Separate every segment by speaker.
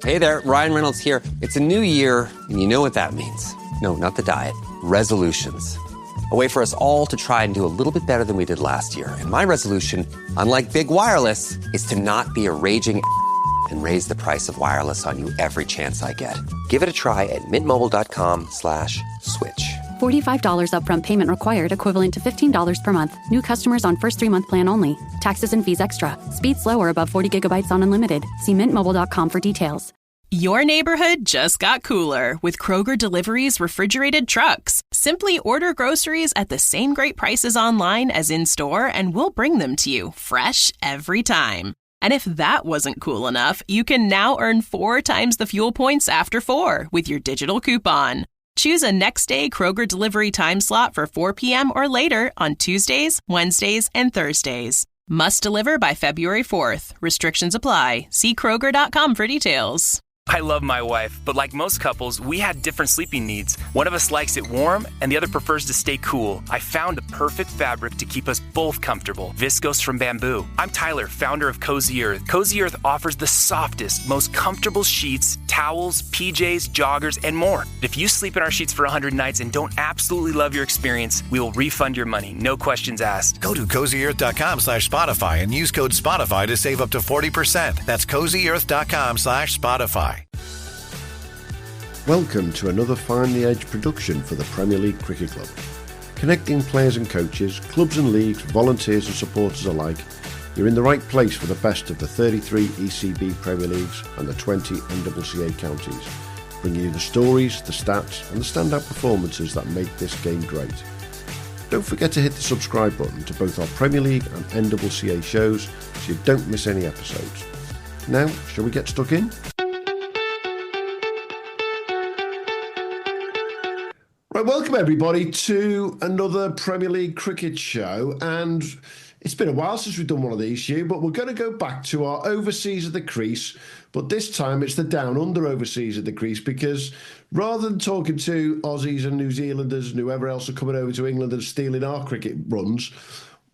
Speaker 1: Hey there, Ryan Reynolds here. It's a new year, and you know what that means. No, not the diet. Resolutions. A way for us all to try and do a little bit better than we did last year. And my resolution, unlike big wireless, is to not be a raging and raise the price of wireless on you every chance I get. Give it a try at mintmobile.com/switch.
Speaker 2: $45 upfront payment required, equivalent to $15 per month. New customers on first 3-month plan only. Taxes and fees extra. Speed slower above 40 gigabytes on unlimited. See mintmobile.com for details.
Speaker 3: Your neighborhood just got cooler with Kroger Delivery's refrigerated trucks. Simply order groceries at the same great prices online as in-store, and we'll bring them to you fresh every time. And if that wasn't cool enough, you can now earn 4 times the fuel points after 4 with your digital coupon. Choose a next-day Kroger delivery time slot for 4 p.m. or later on Tuesdays, Wednesdays, and Thursdays. Must deliver by February 4th. Restrictions apply. See Kroger.com for details.
Speaker 4: I love my wife, but like most couples, we had different sleeping needs. One of us likes it warm, and the other prefers to stay cool. I found the perfect fabric to keep us both comfortable. Viscose from Bamboo. I'm Tyler, founder of Cozy Earth. Cozy Earth offers the softest, most comfortable sheets, towels, PJs, joggers, and more. If you sleep in our sheets for 100 nights and don't absolutely love your experience, we will refund your money, no questions asked.
Speaker 5: Go to CozyEarth.com/Spotify and use code Spotify to save up to 40%. That's CozyEarth.com/Spotify.
Speaker 6: Welcome to another Find the Edge production for the Premier League Cricket Club. Connecting players and coaches, clubs and leagues, volunteers and supporters alike, you're in the right place for the best of the 33 ECB Premier Leagues and the 20 NCCA counties, bringing you the stories, the stats and the standout performances that make this game great. Don't forget to hit the subscribe button to both our Premier League and NCCA shows so you don't miss any episodes. Now, shall we get stuck in? Right, welcome everybody to another Premier League cricket show, and it's been a while since we've done one of these, Hugh, but we're going to go back to our overseas of the crease, but this time it's the down under overseas of the crease, because rather than talking to Aussies and New Zealanders and whoever else are coming over to England and stealing our cricket runs,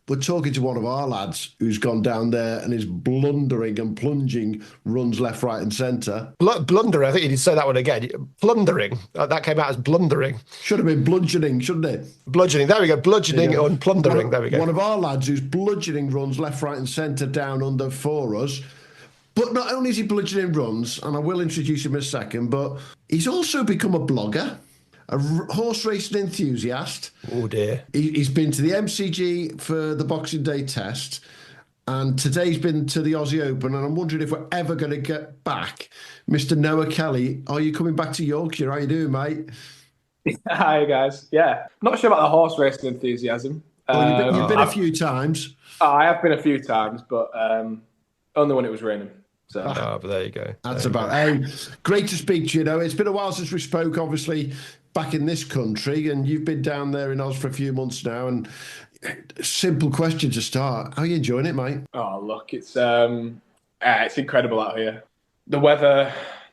Speaker 6: we're talking to one of our lads who's gone down there and is blundering and plunging runs left, right and centre.
Speaker 7: Blunder, I think you need to say that one again. Plundering. That came out as blundering.
Speaker 6: Should have been bludgeoning, shouldn't it?
Speaker 7: Bludgeoning. There we go. Bludgeoning and plundering. There we go.
Speaker 6: One of our lads who's bludgeoning runs left, right and centre down under for us. But not only is he bludgeoning runs, and I will introduce him in a second, but he's also become a blogger, a horse racing enthusiast.
Speaker 7: Oh dear.
Speaker 6: He's been to the MCG for the Boxing Day test, and today's been to the Aussie Open, and I'm wondering if we're ever going to get back. Mr. Noah Kelly, are you coming back to Yorkshire? How you doing, mate?
Speaker 8: Hi, guys. Yeah. Not sure about the horse racing enthusiasm.
Speaker 6: Well, you've been a few times.
Speaker 8: I have been a few times, but only when it was raining. So.
Speaker 7: But there you go.
Speaker 6: That's about it. Great to speak to you. It's been a while since we spoke, obviously, back in this country, and you've been down there in Oz for a few months now. And simple question to start: how are you enjoying it, mate?
Speaker 8: Oh, look, it's incredible out here. The weather,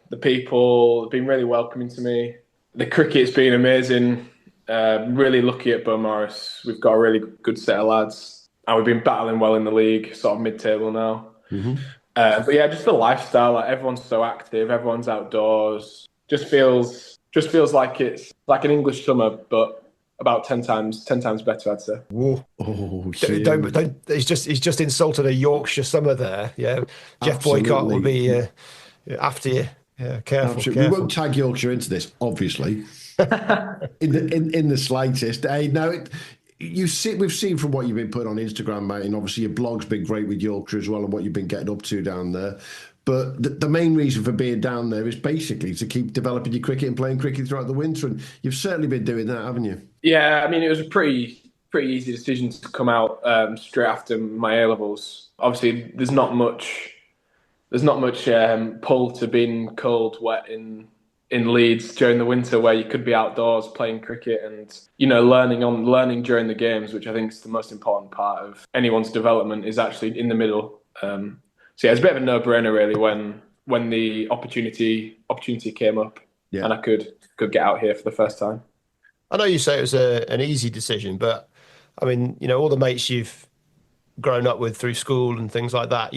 Speaker 8: the people have been really welcoming to me. The cricket's been amazing. Really lucky at Beaumaris. We've got a really good set of lads, and we've been battling well in the league, sort of mid-table now. Mm-hmm. But yeah, just the lifestyle. Like, everyone's so active. Everyone's outdoors. Just feels like it's like an English summer, but about 10 times better, I'd say.
Speaker 7: Whoa! Don't, he's just insulted a Yorkshire summer there. Yeah, Jeff
Speaker 6: Absolutely.
Speaker 7: Boycott will be after you. Yeah, careful.
Speaker 6: We won't tag Yorkshire into this, obviously, in the slightest. Hey, no. We've seen from what you've been putting on Instagram, mate, and obviously your blog's been great with Yorkshire as well and what you've been getting up to down there. But the main reason for being down there is basically to keep developing your cricket and playing cricket throughout the winter. And you've certainly been doing that, haven't you?
Speaker 8: Yeah, I mean, it was a pretty easy decision to come out straight after my A-levels. Obviously, there's not much pull to being cold, wet in Leeds during the winter, where you could be outdoors playing cricket and, learning during the games, which I think is the most important part of anyone's development, is actually in the middle. So yeah, it's a bit of a no-brainer really when the opportunity came up, and I could get out here for the first time.
Speaker 7: I know you say it was an easy decision, but I mean, all the mates you've grown up with through school and things like that,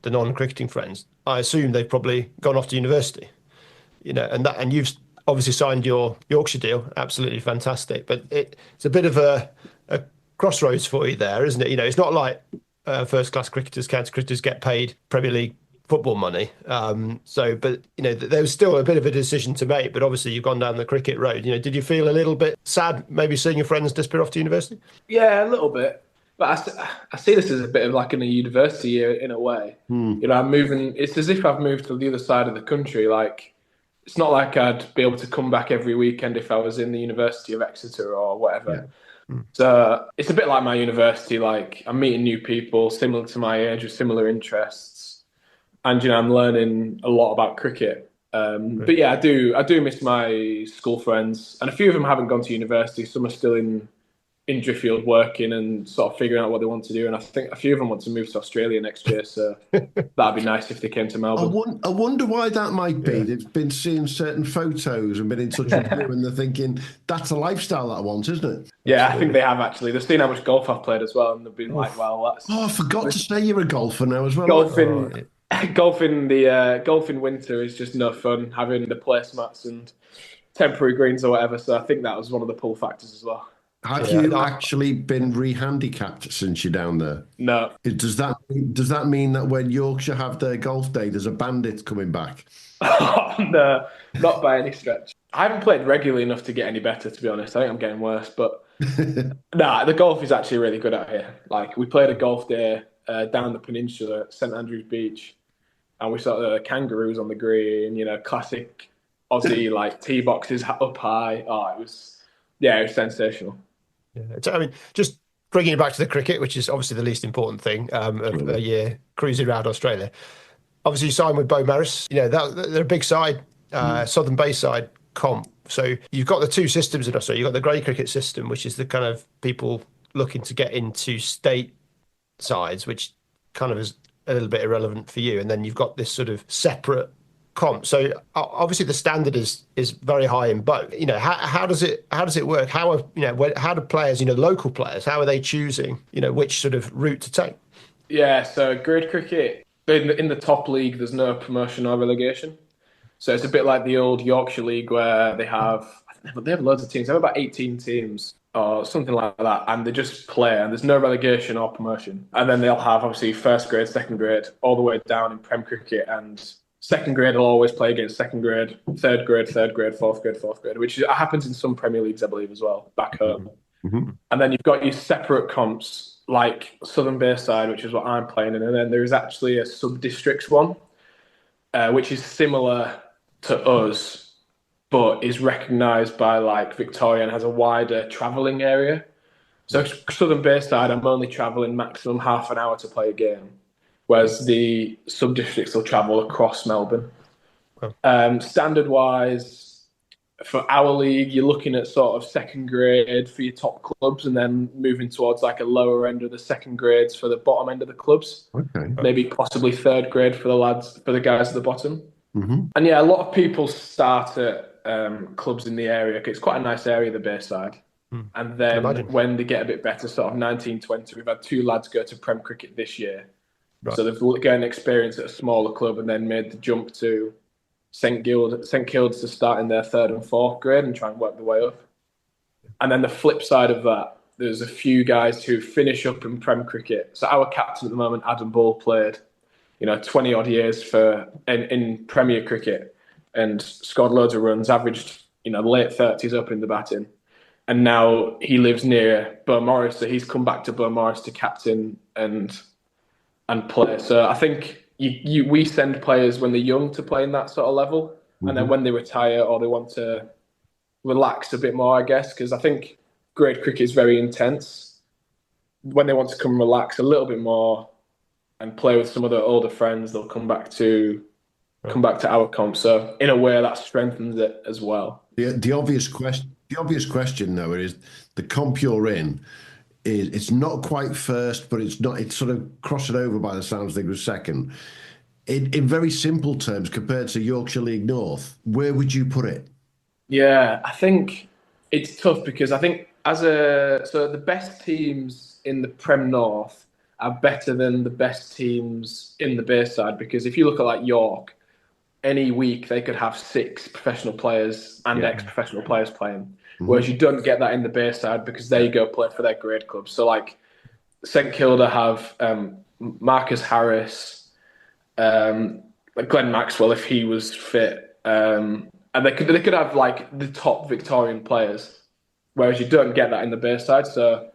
Speaker 7: the non-cricketing friends, I assume they've probably gone off to university. And you've obviously signed your Yorkshire deal, absolutely fantastic. But it's a bit of a crossroads for you there, isn't it? It's not like first-class cricketers, county cricketers get paid Premier League football money. But there was still a bit of a decision to make. But obviously, you've gone down the cricket road. Did you feel a little bit sad, maybe seeing your friends disappear off to university?
Speaker 8: Yeah, a little bit. But I see this as a bit of like in a university year in a way. I'm moving. It's as if I've moved to the other side of the country. Like, it's not like I'd be able to come back every weekend if I was in the University of Exeter or whatever. Yeah. So it's a bit like my university. Like, I'm meeting new people similar to my age with similar interests, and I'm learning a lot about cricket. But yeah, I do miss my school friends, and a few of them haven't gone to university. Some are still in Driffield working and sort of figuring out what they want to do. And I think a few of them want to move to Australia next year. So that'd be nice if they came to Melbourne.
Speaker 6: I wonder why that might be. They've been seeing certain photos and been in touch with you, and they're thinking, that's a lifestyle that I want, isn't it?
Speaker 8: Yeah, I think they have actually. They've seen how much golf I've played as well. And they've been like, well, that's...
Speaker 6: Oh, I forgot to say you're a golfer now as well.
Speaker 8: Golfing winter is just no fun, having the placemats and temporary greens or whatever. So I think that was one of the pull factors as well.
Speaker 6: Have you actually been re-handicapped since you're down there?
Speaker 8: No.
Speaker 6: Does that mean that when Yorkshire have their golf day, there's a bandit coming back?
Speaker 8: No, not by any stretch. I haven't played regularly enough to get any better, to be honest. I think I'm getting worse. But the golf is actually really good out here. Like, we played a golf day down the peninsula at St Andrews Beach, and we saw the kangaroos on the green, classic Aussie, like, tee boxes up high. Oh, it was sensational.
Speaker 7: Yeah. I mean, just bringing it back to the cricket, which is obviously the least important thing of a year, cruising around Australia. Obviously, you signed with Beaumaris. They're a big side, Southern Bayside comp. So you've got the two systems in Australia. You've got the grey cricket system, which is the kind of people looking to get into state sides, which kind of is a little bit irrelevant for you. And then you've got this sort of separate comp. So obviously the standard is very high in both. How does it work? How do players, local players, how are they choosing, which sort of route to take?
Speaker 8: Yeah, so grade cricket in the top league, there's no promotion or relegation. So it's a bit like the old Yorkshire League where they have loads of teams. They have about 18 teams or something like that, and they just play, and there's no relegation or promotion. And then they'll have obviously first grade, second grade, all the way down in Prem cricket, and second grade will always play against second grade, third grade, fourth grade, which happens in some Premier Leagues, I believe, as well, back home. Mm-hmm. And then you've got your separate comps, like Southern Bayside, which is what I'm playing in, and then there is actually a sub-districts one, which is similar to us, but is recognised by like Victoria and has a wider travelling area. So Southern Bayside, I'm only travelling maximum half an hour to play a game, whereas the sub-districts will travel across Melbourne. Wow. Standard-wise, for our league, you're looking at sort of second grade for your top clubs and then moving towards like a lower end of the second grades for the bottom end of the clubs. Okay. Maybe possibly third grade for the guys at the bottom. Mm-hmm. And yeah, a lot of people start at clubs in the area. It's quite a nice area, the Bayside. And then when they get a bit better, sort of 19, 20, we've had two lads go to Prem cricket this year. Right. So they've gained experience at a smaller club and then made the jump to St Kilda's to start in their third and fourth grade and try and work their way up. And then the flip side of that, there's a few guys who finish up in Prem cricket. So our captain at the moment, Adam Bull, played 20 odd years in Premier cricket and scored loads of runs, averaged late 30s up in the batting. And now he lives near Beaumaris, so he's come back to Beaumaris to captain and play. So I think we send players when they're young to play in that sort of level, mm-hmm. and then when they retire or they want to relax a bit more, I guess, because I think grade cricket is very intense. When they want to come relax a little bit more and play with some of their older friends, they'll come back to our comp. So in a way, that strengthens it as well.
Speaker 6: The obvious question, though, is the comp you're in. It's not quite first, but it's sort of crossing over by the sounds of things with second. In very simple terms, compared to Yorkshire League North, where would you put it?
Speaker 8: Yeah, I think it's tough because I think so the best teams in the Prem North are better than the best teams in the Bayside. Because if you look at like York, any week they could have 6 professional players and ex-professional players playing. Whereas you don't get that in the Bayside because they go play for their grade clubs. So like St Kilda have Marcus Harris, like Glenn Maxwell if he was fit, and they could have like the top Victorian players, whereas you don't get that in the Bayside. So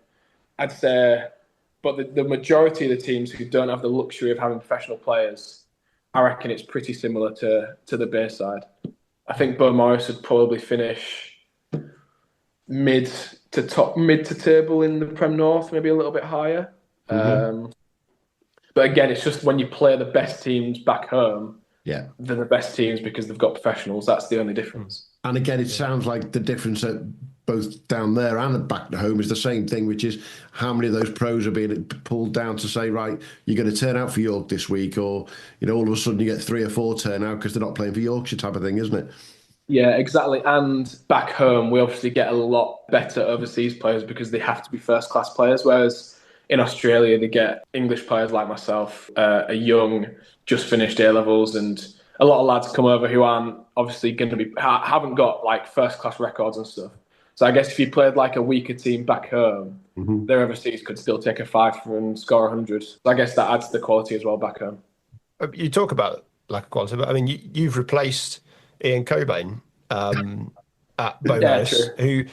Speaker 8: I'd say, but the majority of the teams who don't have the luxury of having professional players, I reckon it's pretty similar to the Bayside. I think Beaumaris would probably finish mid to table in the Prem North, maybe a little bit higher. But again, it's just when you play the best teams back home, they're the best teams because they've got professionals. That's the only difference.
Speaker 6: And again, it sounds like the difference at both down there and back to home is the same thing, which is how many of those pros are being pulled down to say, right, you're going to turn out for York this week, or all of a sudden you get 3 or 4 turn out because they're not playing for Yorkshire type of thing, isn't it?
Speaker 8: Yeah, exactly. And back home, we obviously get a lot better overseas players because they have to be first-class players, whereas in Australia, they get English players like myself, are young, just finished A-levels, and a lot of lads come over who aren't obviously going to be, haven't got like first-class records and stuff. So I guess if you played like a weaker team back home, their overseas could still take a 5 and score 100. So I guess that adds to the quality as well back home.
Speaker 7: You talk about lack of quality, but I mean, you've replaced Ian Cobain at Beaumaris, who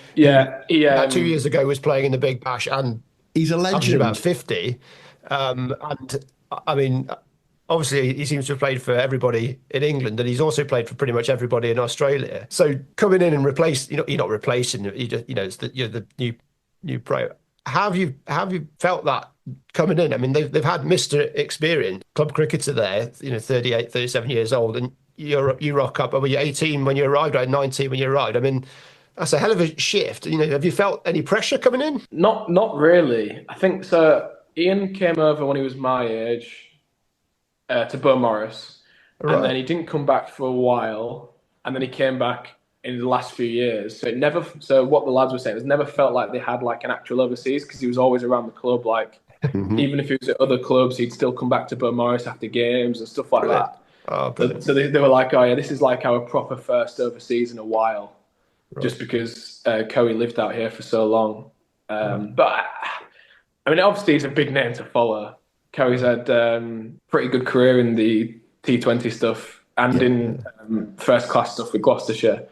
Speaker 7: 2 years ago was playing in the Big Bash, and
Speaker 6: he's a legend.
Speaker 7: About 50. And I mean, obviously he seems to have played for everybody in England, and he's also played for pretty much everybody in Australia. So coming in and replace, you're not replacing, you're the new pro. How have you felt that coming in? I mean, they've had Mr. Experience, club cricketer there, 38, 37 years old, and you rock up. Were you 18 when you arrived, or 19 when you arrived? I mean, that's a hell of a shift. Have you felt any pressure coming in?
Speaker 8: Not really. I think so. Ian came over when he was my age to Beaumaris, and then he didn't come back for a while, and then he came back in the last few years. So what the lads were saying, it never felt like they had like an actual overseas, because he was always around the club. Like even if he was at other clubs, he'd still come back to Beaumaris after games and stuff like that. Oh, so they were like, oh yeah, this is like our proper first overseas in a while. Just because Cowie lived out here for so long. But, I mean, obviously he's a big name to follow. Cowie's had pretty good career in the T20 stuff and in first-class stuff with Gloucestershire.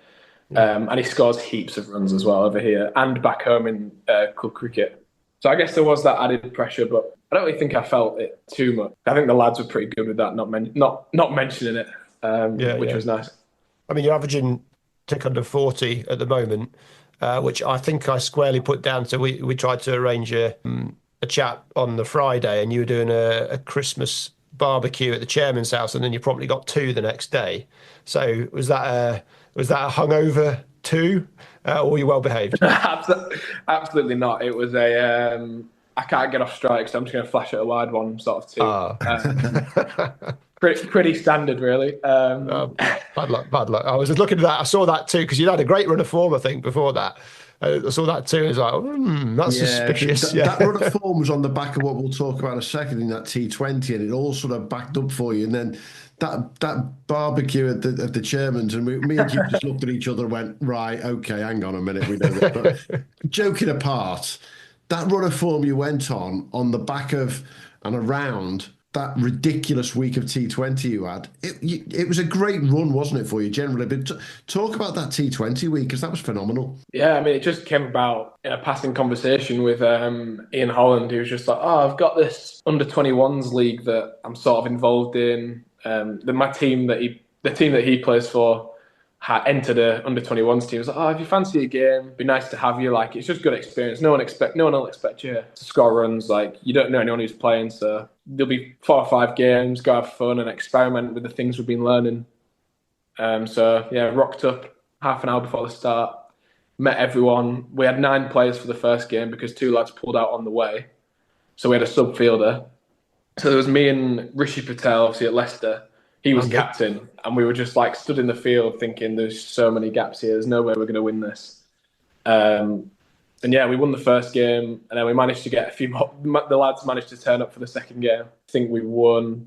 Speaker 8: And he scores heaps of runs as well over here and back home in club cricket. So I guess there was that added pressure, but I don't really think I felt it too much. I think the lads were pretty good with that, not mentioning it, which was nice.
Speaker 7: I mean, you're averaging tick under 40 at the moment, which I think I squarely put down. So we tried to arrange a chat on the Friday, and you were doing a Christmas barbecue at the chairman's house, and then you probably got 2 the next day. So was that a hungover 2, or were you well behaved?
Speaker 8: Absolutely not. It was I can't get off strike, so I'm just going to flash it a wide one sort of 2. Pretty standard, really.
Speaker 7: Bad luck. I was just looking at that. I saw that too, because you'd had a great run of form, I think, before that. I saw that too. I was like, that's suspicious.
Speaker 6: That run of form was on the back of what we'll talk about in a second in that T20, and it all sort of backed up for you. And then that barbecue at the chairman's, and me and you just looked at each other and went, right, okay, hang on a minute, we know this. But joking apart, that run of form you went on the back of and around that ridiculous week of T20 you had, it was a great run, wasn't it, for you generally? But talk about that T20 week, because that was phenomenal.
Speaker 8: Yeah, I mean, it just came about in a passing conversation with Ian Holland, who was just like, oh, I've got this under-21s league that I'm sort of involved in. The team that he plays for had entered a under-21s team. I was like, oh, if you fancy a game, it'd be nice to have you. Like, it's just good experience. No one will expect you to score runs. Like, you don't know anyone who's playing, so there'll be 4 or 5 games, go have fun and experiment with the things we've been learning. So yeah, rocked up half an hour before the start, met everyone. We had 9 players for the first game because 2 lads pulled out on the way. So we had a sub fielder. So there was me and Rishi Patel, obviously at Leicester. He was captain, and we were just like stood in the field thinking there's so many gaps here. There's no way we're going to win this. And And yeah, we won the first game, and then we managed to get a few more. The lads managed to turn up for the second game. I think we won.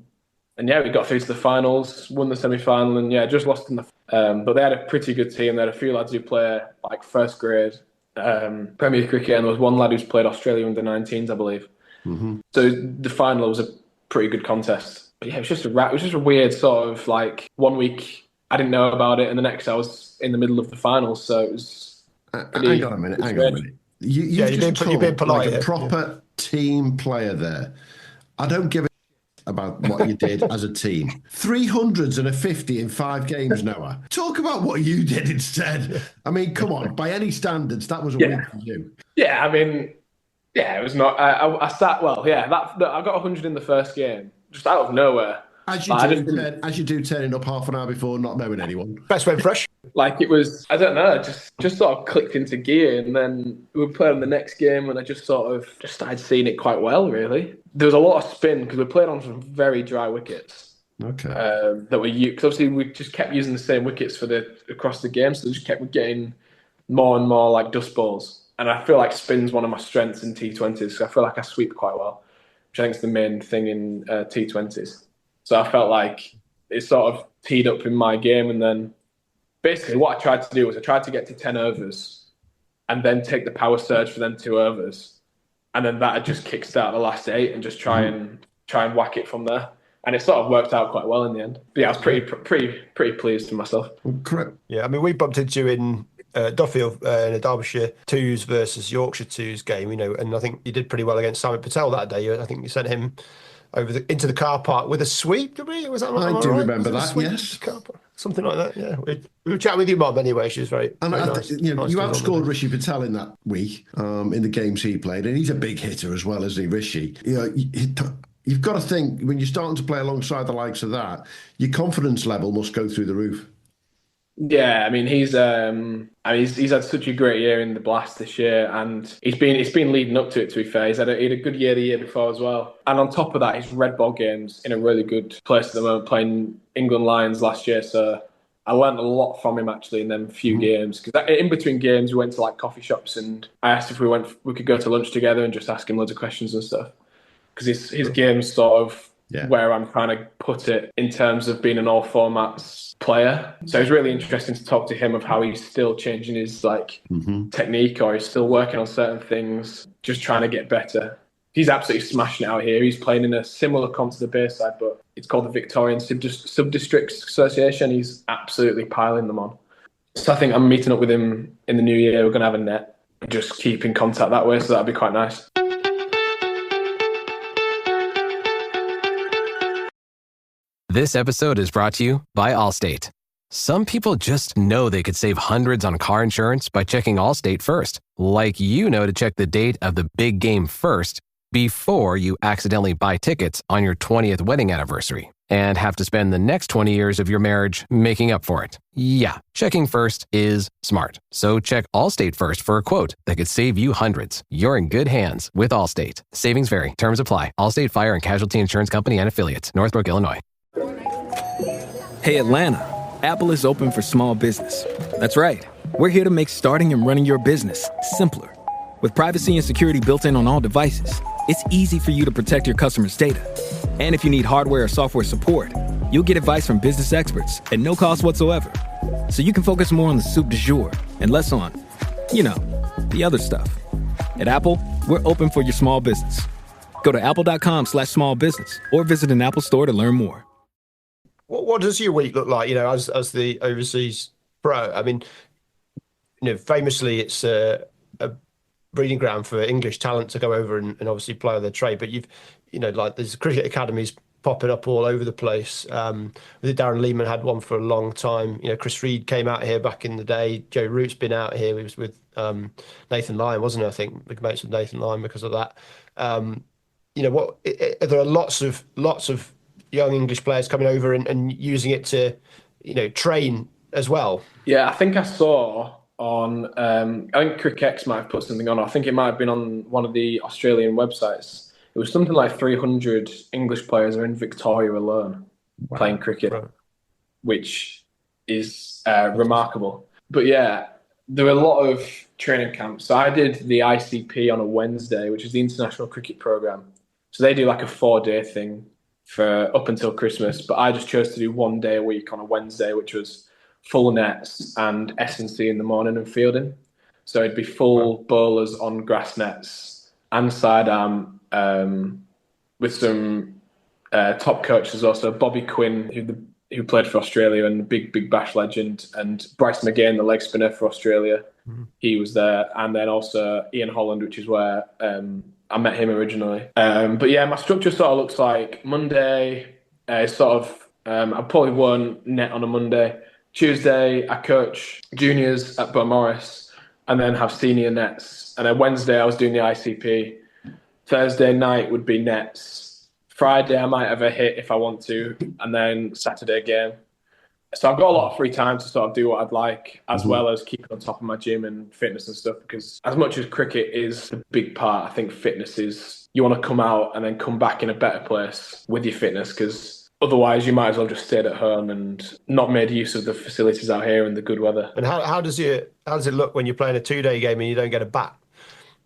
Speaker 8: And yeah, we got through to the finals, won the semi-final, and yeah, just lost in the. But they had a pretty good team. They had a few lads who play like first grade Premier cricket, and there was one lad who's played Australia under-19s, I believe. Mm-hmm. So the final was a pretty good contest. But yeah, it was just a weird sort of like 1 week I didn't know about it, and the next I was in the middle of the finals. So it was.
Speaker 6: Hang on a minute. You've been polite, like a proper team player there. I don't give a about what you did as a team. 300s and a 50 in 5 games, Noah. Talk about what you did instead. I mean, come on. By any standards, that was a win for you.
Speaker 8: Yeah, I mean, yeah, it was not. I sat well. Yeah, I got 100 in the first game, just out of nowhere.
Speaker 6: As you do, turning up half an hour before, not knowing anyone.
Speaker 7: Best went fresh.
Speaker 8: Like it was, I don't know, just sort of clicked into gear, and then we were playing the next game, and I just sort of just started seeing it quite well. Really, there was a lot of spin because we played on some very dry wickets.
Speaker 6: Okay.
Speaker 8: That were used because obviously we just kept using the same wickets across the game, so we just kept getting more and more like dust balls. And I feel like spin's one of my strengths in T20s. So I feel like I sweep quite well, which I think is the main thing in T20s. So I felt like it sort of teed up in my game. And then basically what I tried to do was I tried to get to 10 overs and then take the power surge for them 2 overs. And then that had just kickstart the last 8 and just try and whack it from there. And it sort of worked out quite well in the end. But yeah, I was pretty pleased with myself.
Speaker 6: Correct.
Speaker 7: Yeah, I mean, we bumped into you in Driffield in a Derbyshire 2s versus Yorkshire 2s game, and I think you did pretty well against Simon Patel that day. I think you sent him into the car park with a sweep, did we? Was that right?
Speaker 6: I do remember that, yes.
Speaker 7: Something like that, yeah. We were chatting with your mum anyway. She was very nice.
Speaker 6: You outscored Rishi Patel in that week in the games he played, and he's a big hitter as well, isn't he, Rishi? You've got to think, when you're starting to play alongside the likes of that, your confidence level must go through the roof.
Speaker 8: Yeah, I mean he's had such a great year in the Blast this year, and it's been leading up to it. To be fair, he had a good year the year before as well. And on top of that, his red ball game's in a really good place at the moment, playing England Lions last year. So I learned a lot from him actually in them few games. Because in between games, we went to like coffee shops, and I asked if we could go to lunch together and just ask him loads of questions and stuff. Because his game's sort of where I'm trying to put it in terms of being an all formats player. So it's really interesting to talk to him of how he's still changing his technique, or he's still working on certain things, just trying to get better. He's absolutely smashing it out here. He's playing in a similar comp to the Bayside, but it's called the Victorian Sub-District Association. He's absolutely piling them on. So I think I'm meeting up with him in the new year. We're going to have a net and just keep in contact that way. So that'd be quite nice.
Speaker 9: This episode is brought to you by Allstate. Some people just know they could save hundreds on car insurance by checking Allstate first. Like to check the date of the big game first before you accidentally buy tickets on your 20th wedding anniversary and have to spend the next 20 years of your marriage making up for it. Yeah, checking first is smart. So check Allstate first for a quote that could save you hundreds. You're in good hands with Allstate. Savings vary. Terms apply. Allstate Fire and Casualty Insurance Company and Affiliates. Northbrook, Illinois.
Speaker 10: Hey, Atlanta, Apple is open for small business. That's right. We're here to make starting and running your business simpler. With privacy and security built in on all devices, it's easy for you to protect your customers' data. And if you need hardware or software support, you'll get advice from business experts at no cost whatsoever. So you can focus more on the soup du jour and less on, the other stuff. At Apple, we're open for your small business. Go to apple.com/small business or visit an Apple store to learn more.
Speaker 7: What does your week look like, as the overseas pro? I mean, famously, it's a breeding ground for English talent to go over and obviously play on their trade. But there's cricket academies popping up all over the place. Darren Lehman had one for a long time. Chris Reed came out here back in the day. Joe Root's been out here. He was with Nathan Lyon, wasn't he? I think big mates with Nathan Lyon because of that. There are lots of young English players coming over and using it to, train as well.
Speaker 8: Yeah, I think I saw on, I think CricX might have put something on. I think it might have been on one of the Australian websites. It was something like 300 English players are in Victoria alone playing cricket, which is remarkable. But yeah, there are a lot of training camp. So I did the ICP on a Wednesday, which is the International Cricket Programme. So they do like a 4-day thing for up until Christmas, but I just chose to do 1 day a week on a Wednesday, which was full nets and S&C in the morning and fielding. So it'd be full bowlers on grass nets and sidearm with some top coaches also. Bobby Quinn, who played for Australia and the big Bash legend, and Bryce McGain, the leg spinner for Australia. He was there. And then also Ian Holland, which is where I met him originally. But yeah, my structure sort of looks like Monday, I probably won't net on a Monday. Tuesday, I coach juniors at Beaumaris and then have senior nets. And then Wednesday, I was doing the ICP. Thursday night would be nets. Friday, I might have a hit if I want to. And then Saturday game. So I've got a lot of free time to sort of do what I'd like, as well as keeping on top of my gym and fitness and stuff. Because as much as cricket is a big part, I think fitness is, you want to come out and then come back in a better place with your fitness, because otherwise you might as well just stayed at home and not made use of the facilities out here and the good weather.
Speaker 7: And how does it look when you're playing a 2-day game and you don't get a bat?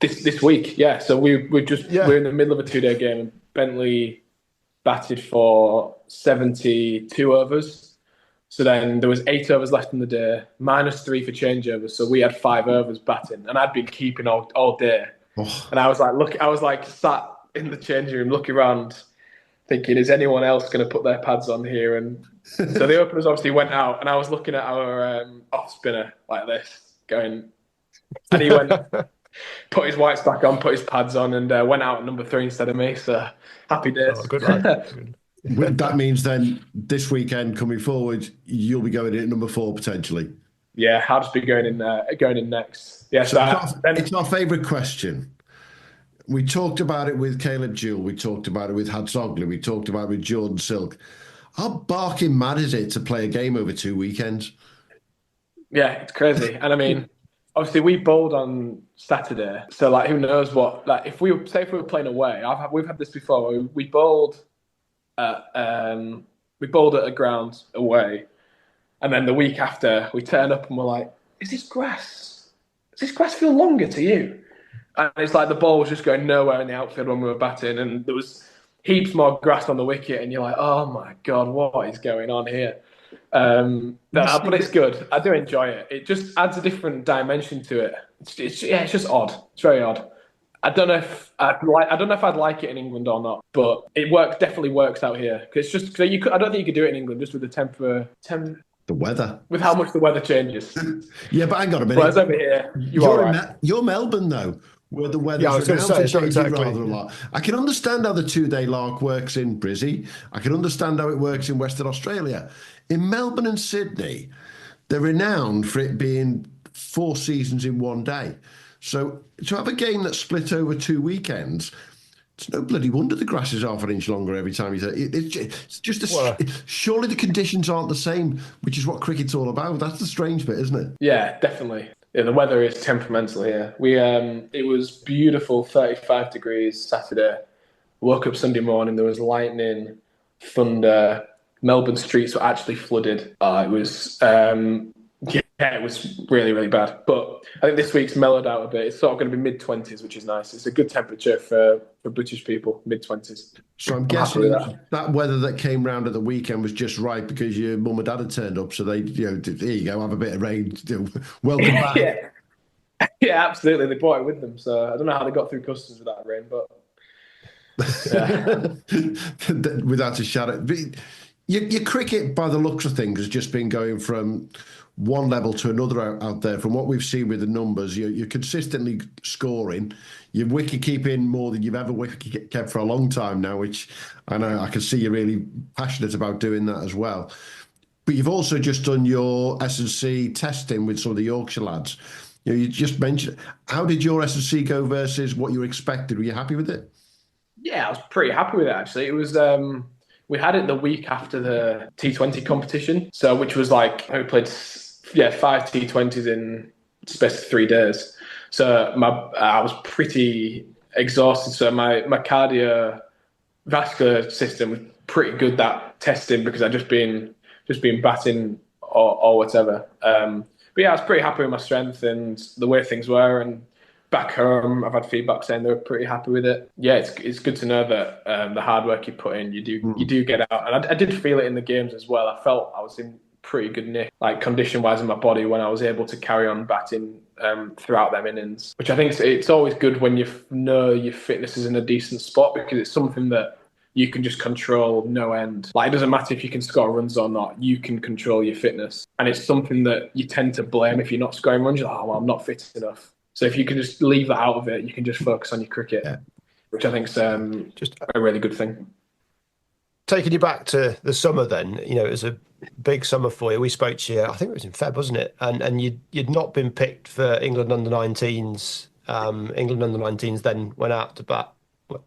Speaker 8: This week, yeah. So we're in the middle of a 2-day game, and Bentley batted for 72 overs. So then there was 8 overs left in the day, -3 for changeovers. So we had 5 overs batting, and I'd been keeping all day. Oh. And I was like sat in the changing room, looking around, thinking, is anyone else going to put their pads on here? And so the openers obviously went out, and I was looking at our off spinner like this, going, and he went, put his whites back on, put his pads on, and went out at number 3 instead of me. So happy days. Oh, good lad.
Speaker 6: That means then this weekend coming forward, you'll be going in at number 4 potentially.
Speaker 8: Yeah, I'll just be going in next. Yeah,
Speaker 6: so it's our favourite question. We talked about it with Caleb Jewell. We talked about it with Hadzoglu. We talked about it with Jordan Silk. How barking mad is it to play a game over 2 weekends?
Speaker 8: Yeah, it's crazy. And I mean, obviously we bowled on Saturday, so like who knows what? Like if we were playing away, we've had this before. Where we bowled at a ground away, and then the week after we turn up and we're like, does this grass feel longer to you? And it's like the ball was just going nowhere in the outfield when we were batting, and there was heaps more grass on the wicket, and you're like, oh my God, what is going on here? But it's good. I do enjoy it. It just adds a different dimension to it. It's just odd. It's very odd. I don't know if I'd like it in England or not, but it definitely works out here. Because it's just I don't think you could do it in England just with the
Speaker 6: the weather,
Speaker 8: with how much the weather changes.
Speaker 6: Yeah, but hang on a minute.
Speaker 8: Whereas over here,
Speaker 6: you're Melbourne though, where the weather changes rather a lot. I can understand how the 2-day lark works in Brizzy. I can understand how it works in Western Australia. In Melbourne and Sydney, they're renowned for it being 4 seasons in 1 day. So to have a game that's split over 2 weekends, it's no bloody wonder the grass is half an inch longer every time you say it. It's just surely the conditions aren't the same, which is what cricket's all about. That's the strange bit, isn't it?
Speaker 8: Yeah, definitely. Yeah, the weather is temperamental here. It was beautiful, 35 degrees Saturday. Woke up Sunday morning, there was lightning, thunder. Melbourne streets were actually flooded. It was really, really bad. But I think this week's mellowed out a bit. It's sort of going to be mid-20s, which is nice. It's a good temperature for British people, mid-20s.
Speaker 6: So I'm guessing that weather that came round at the weekend was just right because your mum and dad had turned up. So they, here you go, have a bit of rain. Welcome back.
Speaker 8: Yeah, absolutely. They brought it with them. So I don't know how they got through customs with that rain, but yeah.
Speaker 6: Without a shadow. Your cricket, by the looks of things, has just been going from one level to another out there. From what we've seen with the numbers, you're consistently scoring. You're wicket keeping more than you've ever wicket kept for a long time now, which I know I can see you're really passionate about doing that as well. But you've also just done your S&C testing with some of the Yorkshire lads. You just mentioned, how did your S&C go versus what you expected? Were you happy with it?
Speaker 8: Yeah, I was pretty happy with it, actually. It was... we had it the week after the T20 competition, so which was like we played 5 T20s in space of 3 days. So I was pretty exhausted. So my cardiovascular system was pretty good that testing because I'd just been batting or whatever. But yeah, I was pretty happy with my strength and the way things were. And back home, I've had feedback saying they were pretty happy with it. Yeah, it's good to know that the hard work you put in, you do get out. And I did feel it in the games as well. I felt I was in pretty good nick, like condition-wise in my body, when I was able to carry on batting throughout them innings. Which I think it's always good when you know your fitness is in a decent spot, because it's something that you can just control no end. Like, it doesn't matter if you can score runs or not, you can control your fitness. And it's something that you tend to blame if you're not scoring runs. You're like, oh, well, I'm not fit enough. So if you can just leave that out of it, you can just focus on your cricket, which I think is just a really good thing.
Speaker 7: Taking you back to the summer then, it was a big summer for you. We spoke to you, I think it was in Feb, wasn't it? And you'd not been picked for England under-19s. England under-19s then went out to bat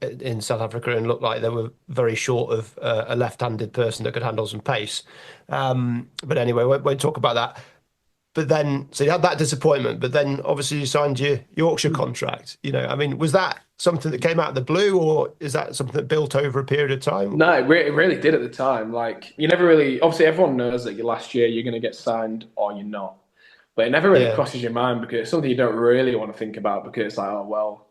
Speaker 7: in South Africa and looked like they were very short of a left-handed person that could handle some pace. But anyway, won't talk about that. But then, so you had that disappointment, but then obviously you signed your Yorkshire contract. Was that something that came out of the blue, or is that something that built over a period of time?
Speaker 8: No, it really did at the time. Like, you never really, obviously everyone knows that your last year you're going to get signed or you're not. But it never really crosses your mind, because it's something you don't really want to think about, because it's like, oh, well,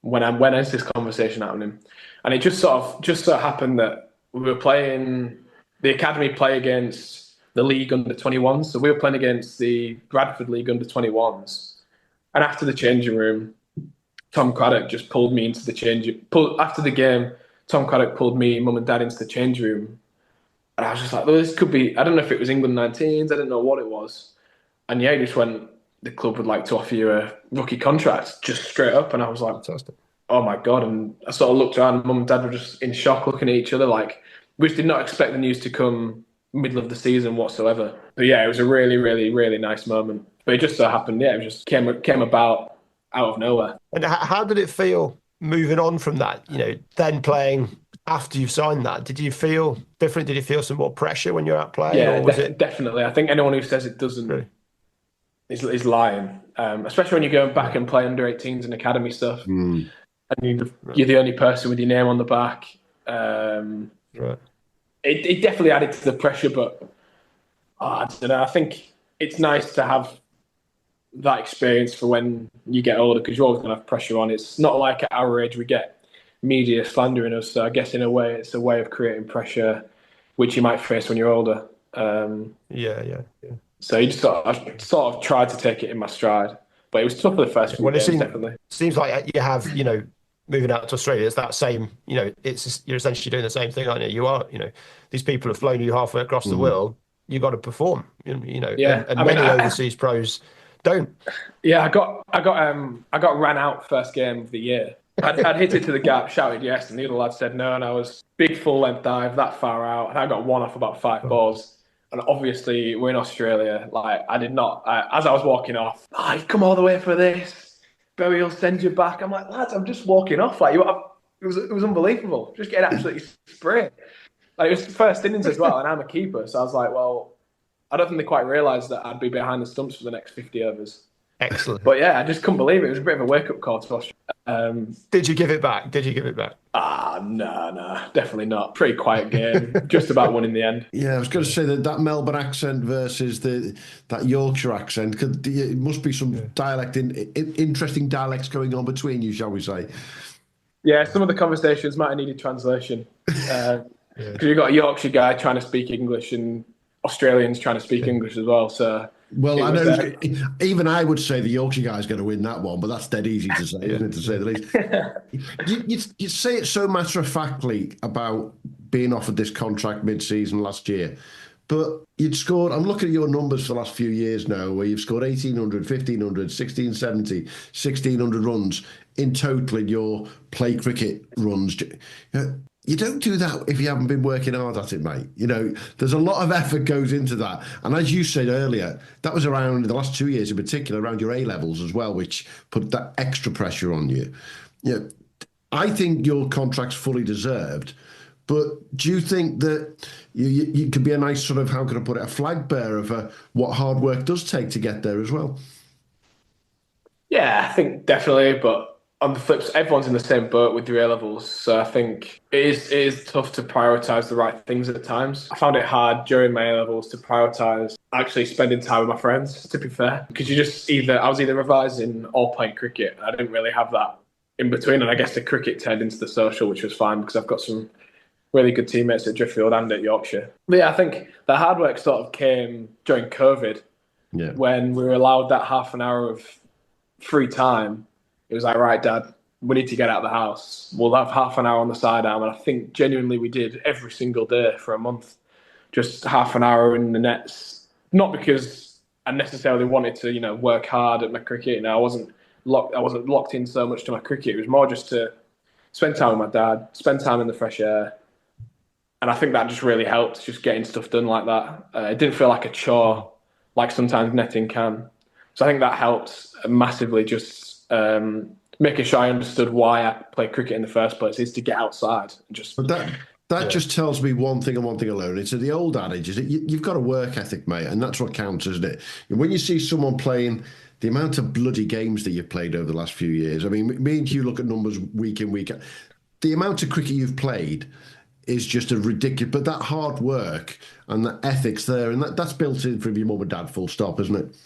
Speaker 8: when is this conversation happening? And it just sort of happened that we were playing, the academy play against the league under 21s. So we were playing against the Bradford League under 21s. And after the changing room, Tom Craddock just pulled me into the after the game, Tom Craddock pulled me, mum and dad into the change room. And I was just like, well, this could be, I don't know if it was England 19s, I didn't know what it was. And yeah, he just went, the club would like to offer you a rookie contract, just straight up. And I was like, fantastic. Oh my God. And I sort of looked around, and mum and dad were just in shock, looking at each other, like, we just did not expect the news to come middle of the season whatsoever. But yeah, it was a really, really, really nice moment. But it just so happened, it just came about out of nowhere.
Speaker 7: And how did it feel moving on from that? Then playing after you've signed that, did you feel different? Did you feel some more pressure when you're out playing?
Speaker 8: Yeah, definitely. I think anyone who says it doesn't is lying. Especially when you're going back and play under 18s and academy stuff, and you're the only person with your name on the back. It definitely added to the pressure, but I don't know. I think it's nice to have that experience for when you get older, because you're always going to have pressure on. It's not like at our age we get media slandering us. So I guess in a way it's a way of creating pressure, which you might face when you're older. So you just sort of tried to take it in my stride, but it was tough for the first few games, definitely.
Speaker 7: Seems like you have, moving out to Australia, it's that same, you're essentially doing the same thing, aren't you? You are, these people have flown you halfway across the world. You got to perform, and many overseas pros don't.
Speaker 8: Yeah, I got ran out first game of the year. I'd hit it to the gap, shouted yes, and the other lad said no, and I was big full length dive that far out, and I got one off about 5 balls. And obviously we're in Australia. Like, I did not, as I was walking off, you've come all the way for this. Barry will send you back. I'm like, lads, I'm just walking off. Like, it was unbelievable. Just getting absolutely sprayed. Like, it was the first innings as well, and I'm a keeper. So I was like, well, I don't think they quite realised that I'd be behind the stumps for the next 50 overs.
Speaker 7: Excellent.
Speaker 8: But yeah, I just couldn't believe it. It was a bit of a wake-up call to Australia.
Speaker 7: Did you give it back?
Speaker 8: No, definitely not. Pretty quiet game. Just about won in the end.
Speaker 6: Yeah, I was going to say that Melbourne accent versus that Yorkshire accent. It must be some interesting dialects going on between you, shall we say?
Speaker 8: Yeah, some of the conversations might have needed translation. Because you've got a Yorkshire guy trying to speak English and Australians trying to speak English as well. So,
Speaker 6: well, I know even I would say the Yorkshire guy's going to win that one, but that's dead easy to say, isn't it? To say the least. You say it so matter of factly about being offered this contract mid-season last year, but you'd scored. I'm looking at your numbers for the last few years now, where you've scored 1,800, 1,500, 1,670, 1,600 runs in total in your play cricket runs. You don't do that if you haven't been working hard at it, mate. There's a lot of effort goes into that. And as you said earlier, that was around the last 2 years in particular, around your A-levels as well, which put that extra pressure on you. I think your contract's fully deserved, but do you think that you could be a nice sort of, how can I put it, a flag bearer for what hard work does take to get there as well?
Speaker 8: Yeah, I think definitely, but on the flip, everyone's in the same boat with your A-levels. So I think it is tough to prioritise the right things at times. I found it hard during my A-levels to prioritise actually spending time with my friends, to be fair. Because I was either revising or playing cricket. I didn't really have that in between. And I guess the cricket turned into the social, which was fine because I've got some really good teammates at Driffield and at Yorkshire. But yeah, I think the hard work sort of came during COVID when we were allowed that half an hour of free time. It was like, right, Dad, we need to get out of the house. We'll have half an hour on the sidearm. And I think genuinely we did every single day for a month, just half an hour in the nets. Not because I necessarily wanted to, work hard at my cricket. I wasn't locked in so much to my cricket. It was more just to spend time with my dad, spend time in the fresh air. And I think that just really helped, just getting stuff done like that. It didn't feel like a chore, like sometimes netting can. So I think that helped massively, just making sure I understood why I play cricket in the first place is to get outside. But
Speaker 6: that just tells me one thing and one thing alone. It's the old adage, is that you've got a work ethic, mate, and that's what counts, isn't it? And when you see someone playing the amount of bloody games that you've played over the last few years, I mean, me and Hugh look at numbers week in, week out. The amount of cricket you've played is just a ridiculous, but that hard work and that ethics there, and that's built in from your mum and dad, full stop, isn't it?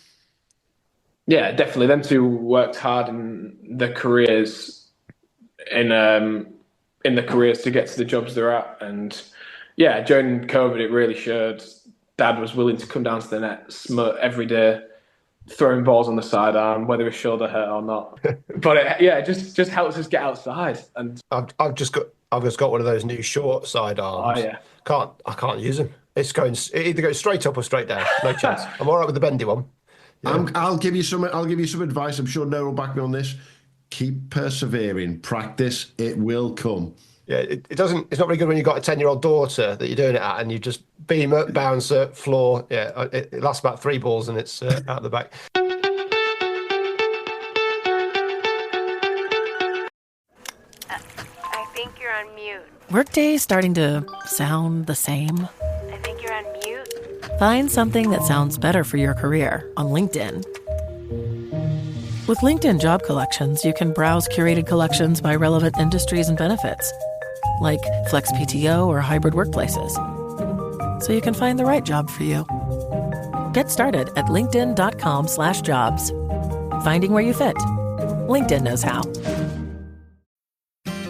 Speaker 8: Yeah, definitely. Them two worked hard in their careers, in the careers to get to the jobs they're at. And yeah, during COVID, it really showed. Dad was willing to come down to the net, smut every day, throwing balls on the sidearm, whether his shoulder hurt or not. But it just helps us get outside. And
Speaker 7: I've just got one of those new short sidearms.
Speaker 8: Oh yeah,
Speaker 7: I can't use them. It either goes straight up or straight down. No chance. I'm all right with the bendy one. Yeah.
Speaker 6: I'll give you some advice. I'm sure Noah will back me on this. Keep persevering. Practice. It will come.
Speaker 7: Yeah, it's not very good when you've got a 10-year-old daughter that you're doing it at, and you just beam up, bouncer, floor. Yeah, it lasts about 3 balls and it's out the back.
Speaker 11: I think you're on mute.
Speaker 3: Workday starting to sound the same?
Speaker 11: I think you're on mute.
Speaker 3: Find something that sounds better for your career on LinkedIn. With LinkedIn Job Collections, you can browse curated collections by relevant industries and benefits, like flex PTO or hybrid workplaces, so you can find the right job for you. Get started at linkedin.com/jobs. Finding where you fit. LinkedIn knows how.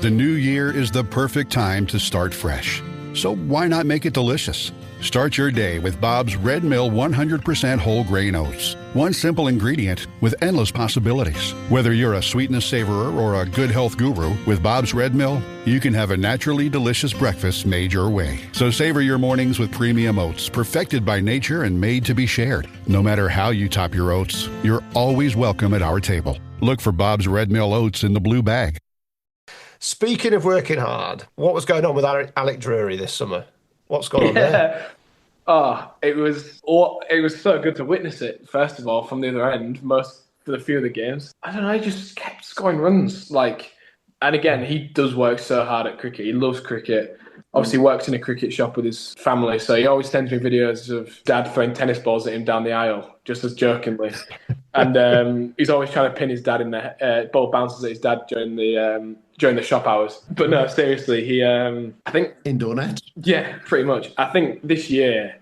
Speaker 12: The new year is the perfect time to start fresh. So why not make it delicious? Start your day with Bob's Red Mill 100% whole grain oats. One simple ingredient with endless possibilities. Whether you're a sweetness savorer or a good health guru, with Bob's Red Mill, you can have a naturally delicious breakfast made your way. So savor your mornings with premium oats, perfected by nature and made to be shared. No matter how you top your oats, you're always welcome at our table. Look for Bob's Red Mill oats in the blue bag.
Speaker 7: Speaking of working hard, what was going on with Alec Drury this summer? What's going on there?
Speaker 8: Oh, it was so good to witness it, first of all, from the other end, for the few of the games. I don't know, he just kept scoring runs. And again, he does work so hard at cricket. He loves cricket. Obviously works in a cricket shop with his family, so he always sends me videos of Dad throwing tennis balls at him down the aisle, just as jokingly. And he's always trying to pin his dad in the ball bounces at his dad during the shop hours. But no, seriously, he I think
Speaker 6: indoor net.
Speaker 8: Yeah, pretty much. I think this year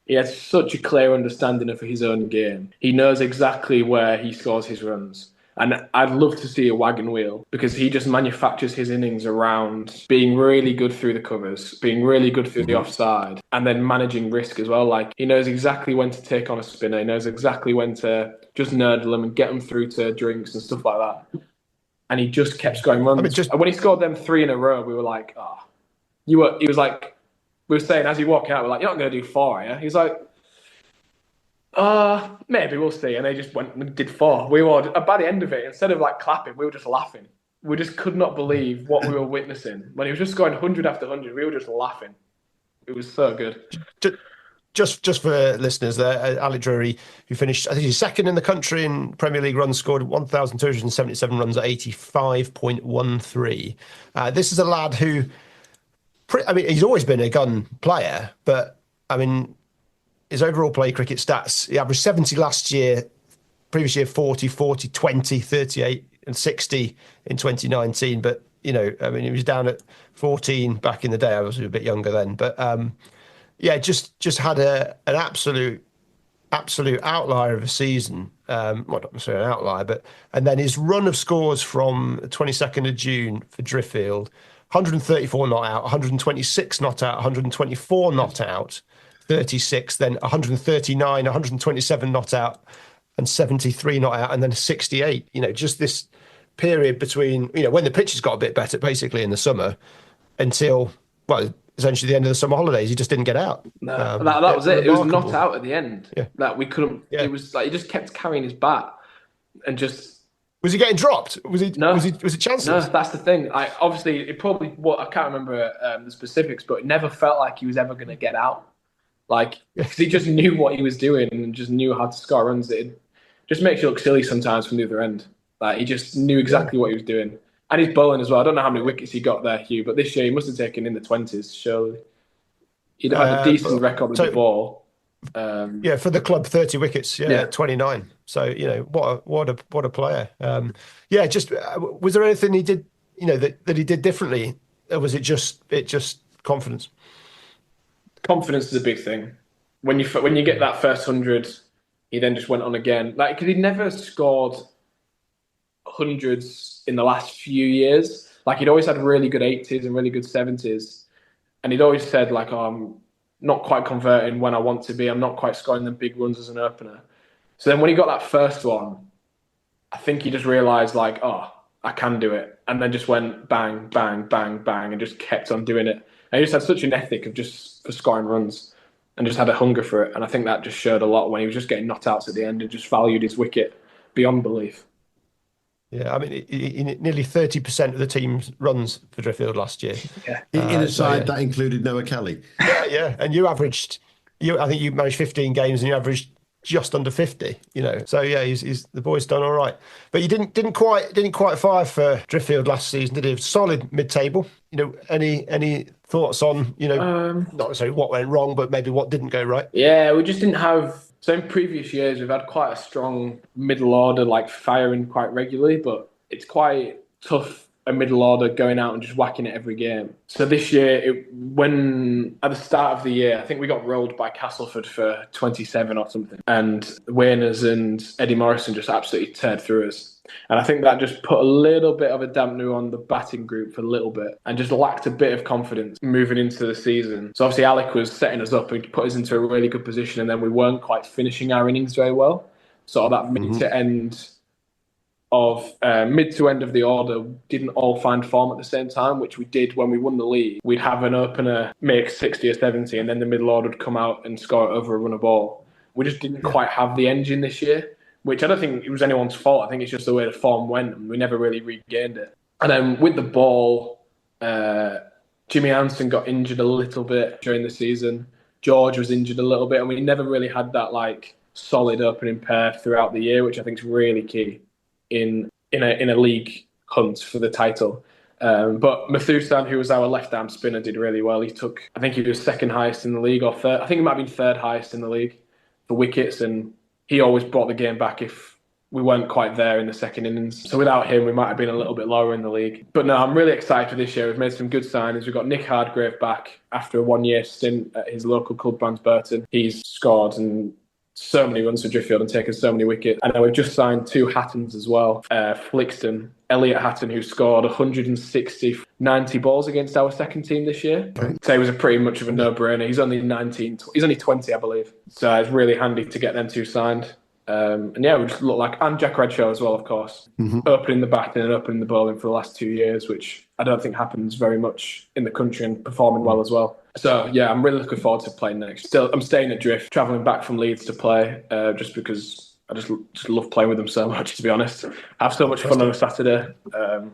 Speaker 8: he has such a clear understanding of his own game. He knows exactly where he scores his runs. And I'd love to see a wagon wheel, because he just manufactures his innings around being really good through the covers, being really good through the offside, and then managing risk as well. He knows exactly when to take on a spinner. He knows exactly when to just nerdle them and get them through to drinks and stuff like that. And he just kept scoring runs. When he scored them 3 in a row, we were like, oh. He was like, we were saying as he walked out, we're like, you're not going to do 4, are you? He's like, maybe, we'll see. And they just went and did 4. We were, by the end of it, instead of clapping, we were just laughing. We just could not believe what we were witnessing. When he was just scoring 100 after 100, we were just laughing. It was so good.
Speaker 7: Just for listeners there, Alec Drury, who finished, I think he's second in the country in Premier League runs, scored 1,277 runs at 85.13. This is a lad who, he's always been a gun player, but, his overall play cricket stats, he averaged 70 last year, previous year 40, 40, 20, 38, and 60 in 2019. But, you know, I mean, he was down at 14 back in the day. I was a bit younger then. But, yeah, just had an absolute outlier of a season. Well, not necessarily an outlier, and then his run of scores from the 22nd of June for Driffield, 134 not out, 126 not out, 124 not out, 36, then 139, 127 not out, and 73 not out, and then 68. You know, just this period between, you know, when the pitches got a bit better, basically in the summer, until, well, essentially the end of the summer holidays, he just didn't get out.
Speaker 13: No, that was it. It was not out at the end.
Speaker 7: Yeah.
Speaker 13: That we couldn't. Yeah. It was like he just kept carrying his bat, and just.
Speaker 7: Was he getting dropped? Was he?
Speaker 13: No.
Speaker 7: Was it chances?
Speaker 13: No, that's the thing. Obviously, it probably. I can't remember the specifics, but it never felt like he was ever going to get out. Like, because he just knew what he was doing and just knew how to score runs. It just makes you look silly sometimes from the other end. Like, he just knew exactly what he was doing. And he's bowling as well. I don't know how many wickets he got there, Hugh, but this year he must have taken in the 20s, surely. He'd had a decent record with the ball.
Speaker 7: Yeah, for the club, 30 wickets, 29. So, you know, what a player. Just was there anything he did, you know, that he did differently? Or was it just confidence?
Speaker 13: Confidence is a big thing. When you get that first 100, he then just went on again. Like, because he'd never scored hundreds in the last few years. Like, he'd always had really good 80s and really good 70s. And he'd always said, like, oh, I'm not quite converting when I want to be. I'm not quite scoring them big runs as an opener. So then when he got that first one, I think he just realised, like, oh, I can do it. And then just went bang, bang, bang, bang, and just kept on doing it. And he just had such an ethic of just for scoring runs and just had a hunger for it. And I think that just showed a lot when he was just getting knocked outs at the end and just valued his wicket beyond belief.
Speaker 7: Yeah, I mean, nearly 30% of the team's runs for Driffield last year.
Speaker 6: Yeah. In a side that included Noah Kelly.
Speaker 7: Yeah. And I think you managed 15 games and you averaged just under 50, you know. So yeah, he's the boy's done all right. But you didn't quite fire for Driffield last season, did he? Solid mid-table. You know, any thoughts on, you know, not necessarily what went wrong, but maybe what didn't go right?
Speaker 13: Yeah, we just didn't have. So in previous years, we've had quite a strong middle order, like firing quite regularly, but it's quite tough, a middle order going out and just whacking it every game. So this year, when at the start of the year, I think we got rolled by Castleford for 27 or something, and Wayners and Eddie Morrison just absolutely teared through us. And I think that just put a little bit of a dampener on the batting group for a little bit and just lacked a bit of confidence moving into the season. So obviously Alec was setting us up and put us into a really good position, and then we weren't quite finishing our innings very well. Sort of that mid to end of the order didn't all find form at the same time, which we did when we won the league. We'd have an opener make 60 or 70 and then the middle order would come out and score over a run of ball. We just didn't quite have the engine this year, which I don't think it was anyone's fault. I think it's just the way the form went and we never really regained it. And then with the ball, Jimmy Hansen got injured a little bit during the season. George was injured a little bit, and we never really had that like solid opening pair throughout the year, which I think is really key in a league hunt for the title. But Mathusan, who was our left-arm spinner, did really well. I think he was second highest in the league, or third. I think he might have been third highest in the league for wickets, and he always brought the game back if we weren't quite there in the second innings. So without him, we might have been a little bit lower in the league. But no, I'm really excited for this year. We've made some good signings. We've got Nick Hardgrave back after a 1-year stint at his local club, Bansburton. He's scored and so many runs for Driffield and taken so many wickets. And we've just signed 2 Hattons as well. Flixton, Elliot Hatton, who scored 90 balls against our second team this year. So it was pretty much of a no-brainer. He's only 20, I believe. So it's really handy to get them 2 signed. And yeah, we just look like, and Jack Redshaw as well, of course, opening the batting and opening the bowling for the last 2 years, which I don't think happens very much in the country, and performing well as well. So yeah, I'm really looking forward to playing next. Still, I'm staying at Drift, travelling back from Leeds to play, just because I just love playing with them so much, to be honest. I have so much fun on a Saturday.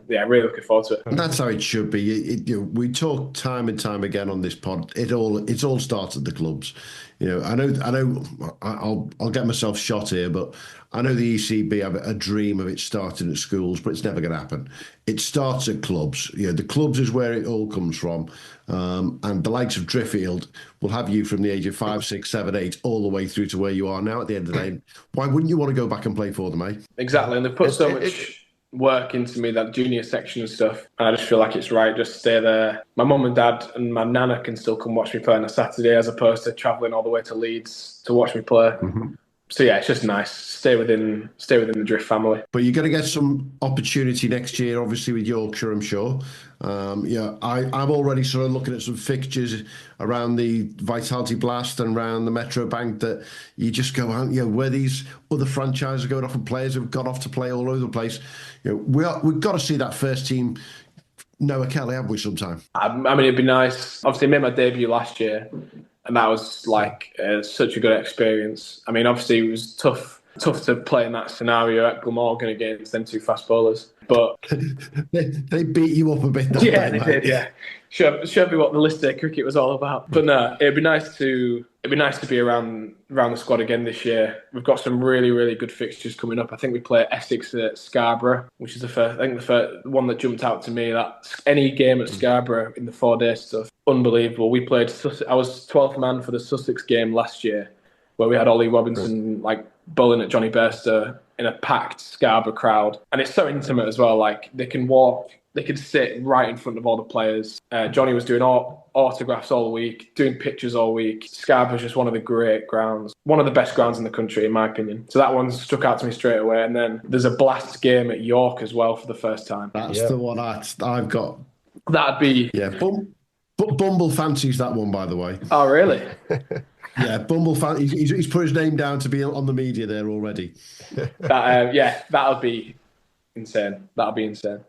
Speaker 13: Yeah, really looking forward to it.
Speaker 6: And that's how it should be. We talk time and time again on this pod. It all starts at the clubs. You know, I know. I'll get myself shot here, but I know the ECB have a dream of it starting at schools, but it's never going to happen. It starts at clubs. You know, the clubs is where it all comes from. And the likes of Driffield will have you from the age of 5, 6, 7, 8, all the way through to where you are now. At the end of the day, why wouldn't you want to go back and play for them, eh?
Speaker 13: Exactly, and they've put so much
Speaker 8: work into me, that junior section and stuff. And I just feel like it's right, just stay there. My mum and dad and my nana can still come watch me play on a Saturday as opposed to travelling all the way to Leeds to watch me play.
Speaker 6: Mm-hmm.
Speaker 8: So yeah, it's just nice. Stay within the Drift family.
Speaker 6: But you're going to get some opportunity next year, obviously, with Yorkshire, I'm sure. I'm already sort of looking at some fixtures around the Vitality Blast and around the Metro Bank that you just go, where these other franchises are going off and players have gone off to play all over the place. We've got to see that first team Noah Kelly, haven't we, sometime?
Speaker 8: I mean, it'd be nice. Obviously, I made my debut last year, and that was like such a good experience. I mean, obviously, it was tough to play in that scenario at Glamorgan against them two fast bowlers. But
Speaker 6: they beat you up a bit,
Speaker 8: they did, yeah. Showed me what the list day cricket was all about. But no, it'd be nice to be around the squad again this year. We've got some really, really good fixtures coming up. I think we play Essex at Scarborough, which is the first one that jumped out to me. That any game at Scarborough in the 4-day stuff, unbelievable. We played. I was 12th man for the Sussex game last year, where we had Ollie Robinson bowling at Johnny Bairstow in a packed Scarborough crowd, and it's so intimate as well. Like they can walk. They could sit right in front of all the players. Johnny was doing autographs all week, doing pictures all week. Scarborough's just one of the great grounds, one of the best grounds in the country, in my opinion. So that one stuck out to me straight away. And then there's a Blast game at York as well for the first time.
Speaker 6: That's the one I've got.
Speaker 8: That'd be...
Speaker 6: Yeah, Bumble fancies that one, by the way.
Speaker 8: Oh, really?
Speaker 6: Yeah, Bumble fan. He's put his name down to be on the media there already.
Speaker 8: That'll be insane. That'll be insane.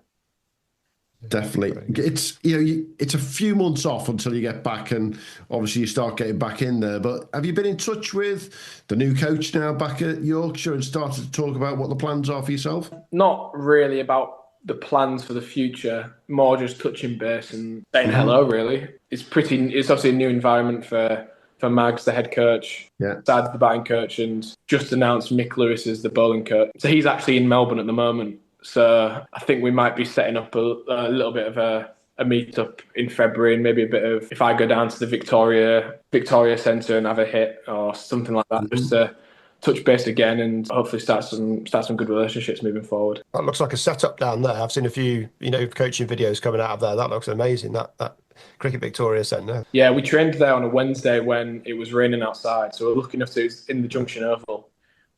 Speaker 6: Definitely. It's it's a few months off until you get back, and obviously you start getting back in there. But have you been in touch with the new coach now back at Yorkshire and started to talk about what the plans are for yourself?
Speaker 8: Not really about the plans for the future, more just touching base and saying hello, really. It's obviously a new environment for Mags, the head coach, Sad, the batting coach, and just announced Mick Lewis as the bowling coach. So he's actually in Melbourne at the moment. So I think we might be setting up a little bit of a meet-up in February, and maybe a bit of, if I go down to the Victoria Centre and have a hit or something like that, just to touch base again and hopefully start some good relationships moving forward.
Speaker 7: That looks like a setup down there. I've seen a few, coaching videos coming out of there. That looks amazing, that Cricket Victoria Centre.
Speaker 8: Yeah, we trained there on a Wednesday when it was raining outside. So we're lucky enough to, it's in the Junction Oval,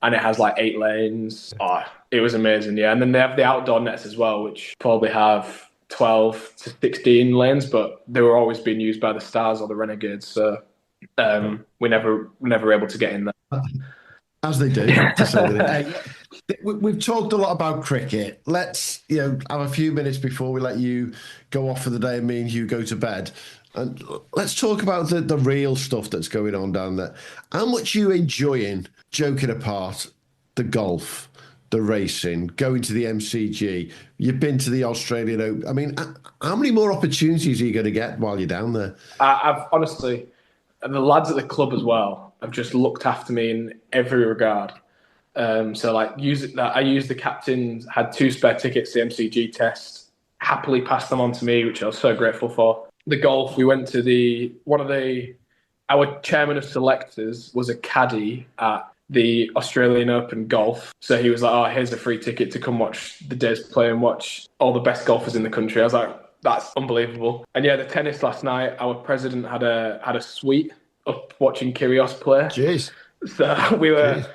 Speaker 8: and it has like 8 lanes. Oh, it was amazing, yeah. And then they have the outdoor nets as well, which probably have 12 to 16 lanes, but they were always being used by the Stars or the Renegades. So we never able to get in there.
Speaker 6: As they do. To say that. We've talked a lot about cricket. Let's have a few minutes before we let you go off for the day and me and Hugh go to bed. And let's talk about the real stuff that's going on down there. How much are you enjoying, joking apart, the golf, the racing, going to the MCG? You've been to the Australian Open. I mean, how many more opportunities are you going to get while you're down there?
Speaker 8: I've honestly, and the lads at the club as well, have just looked after me in every regard. So like I used the captains, had 2 spare tickets to the MCG test, happily passed them on to me, which I was so grateful for. The golf, we went to our chairman of selectors was a caddy at the Australian Open golf. So he was like, oh, here's a free ticket to come watch the Days play and watch all the best golfers in the country. I was like, that's unbelievable. And yeah, the tennis last night, our president had a suite up watching Kyrgios play.
Speaker 7: Jeez.
Speaker 8: So we were